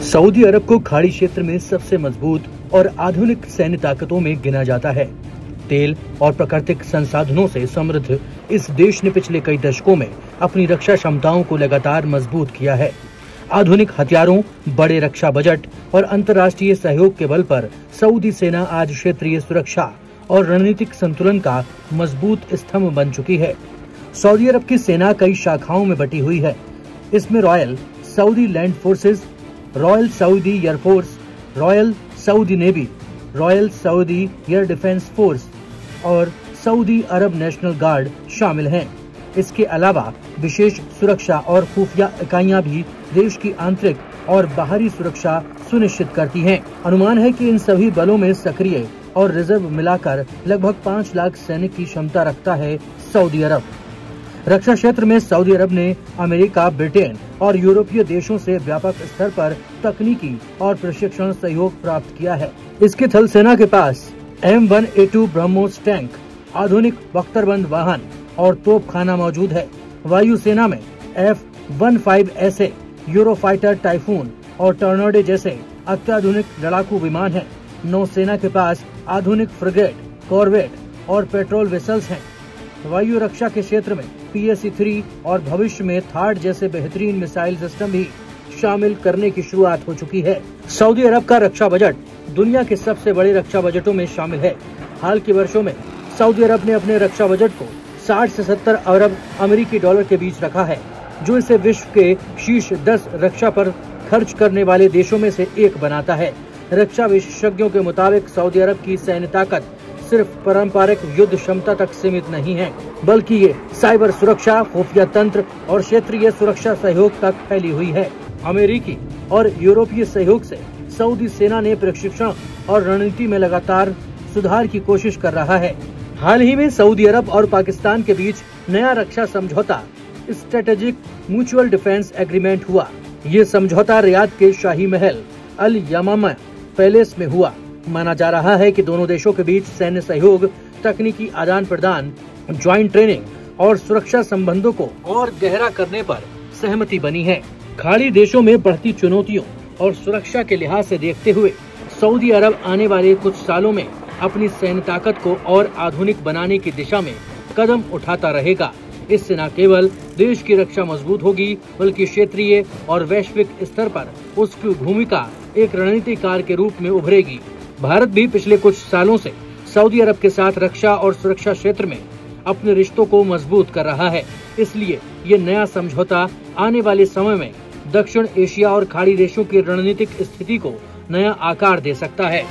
Saudi अरब को खाड़ी क्षेत्र में सबसे मजबूत और आधुनिक सैन्य ताकतों में गिना जाता है। तेल और प्राकृतिक संसाधनों से समृद्ध इस देश ने पिछले कई दशकों में अपनी रक्षा क्षमताओं को लगातार मजबूत किया है। आधुनिक हथियारों, बड़े रक्षा बजट और अंतर्राष्ट्रीय सहयोग के बल पर सऊदी सेना आज क्षेत्रीय सुरक्षा और रणनीतिक संतुलन का मजबूत स्तंभ बन चुकी है। सऊदी अरब की सेना कई शाखाओं में बटी हुई है। इसमें royal Saudi land forces, royal Saudi air force, royal Saudi navy, royal Saudi air defence force और सऊदी अरब नेशनल गार्ड शामिल हैं। इसके अलावा विशेष सुरक्षा और खुफिया इकाइयां भी देश की आंतरिक और बाहरी सुरक्षा सुनिश्चित करती हैं। अनुमान है कि इन सभी बलों में सक्रिय और रिजर्व मिलाकर लगभग 5 लाख सैनिक की क्षमता रखता है सऊदी अरब। रक्षा क्षेत्र में सऊदी अरब ने अमेरिका, ब्रिटेन और यूरोपीय देशों से व्यापक स्तर पर तकनीकी और प्रशिक्षण सहयोग प्राप्त किया है। इसके थल सेना के पास M1A2 ब्रह्मोस टैंक, आधुनिक बख्तरबंद वाहन और तोपखाना मौजूद है। वायु सेना में F-15SA, यूरोफाइटर टाइफून और टॉर्नेडो जैसे अत्याधुनिक लड़ाकू विमान हैं। नौसेना के पास आधुनिक फ्रिगेट, कॉर्वेट और पेट्रोल वेसल्स हैं। वायु रक्षा के क्षेत्र में PSC-3 और भविष्य में थार्ड जैसे बेहतरीन मिसाइल सिस्टम भी शामिल करने की शुरुआत हो चुकी है। सऊदी अरब का रक्षा बजट दुनिया के सबसे बड़े रक्षा बजटों में शामिल है। हाल के वर्षों में सऊदी अरब ने अपने रक्षा बजट को 60 से 70 अरब अमेरिकी डॉलर के बीच रखा है, जो इसे विश्व के शीर्ष 10 रक्षा पर खर्च करने वाले देशों में से एक बनाता है। रक्षा विशेषज्ञों के मुताबिक सऊदी अरब की सैन्य ताकत सिर्फ पारंपरिक युद्ध क्षमता तक सीमित नहीं है, बल्कि ये साइबर सुरक्षा, खुफिया तंत्र और क्षेत्रीय सुरक्षा सहयोग तक फैली हुई है। अमेरिकी और यूरोपीय सहयोग से सऊदी सेना ने प्रशिक्षण और रणनीति में लगातार सुधार की कोशिश कर रहा है। हाल ही में सऊदी अरब और पाकिस्तान के बीच नया रक्षा समझौता स्ट्रेटेजिक म्यूचुअल डिफेंस एग्रीमेंट हुआ। ये समझौता रियाद के शाही महल अल यमामा पैलेस में हुआ। माना जा रहा है कि दोनों देशों के बीच सैन्य सहयोग, तकनीकी आदान प्रदान, ज्वाइंट ट्रेनिंग और सुरक्षा संबंधों को और गहरा करने पर सहमति बनी है। खाड़ी देशों में बढ़ती चुनौतियों और सुरक्षा के लिहाज से देखते हुए सऊदी अरब आने वाले कुछ सालों में अपनी सैन्य ताकत को और आधुनिक बनाने की दिशा में कदम उठाता रहेगा। इससे न केवल देश की रक्षा मजबूत होगी, बल्कि क्षेत्रीय और वैश्विक स्तर पर उसकी भूमिका एक रणनीतिकार के रूप में उभरेगी। भारत भी पिछले कुछ सालों से सऊदी अरब के साथ रक्षा और सुरक्षा क्षेत्र में अपने रिश्तों को मजबूत कर रहा है। इसलिए ये नया समझौता आने वाले समय में दक्षिण एशिया और खाड़ी देशों की रणनीतिक स्थिति को नया आकार दे सकता है।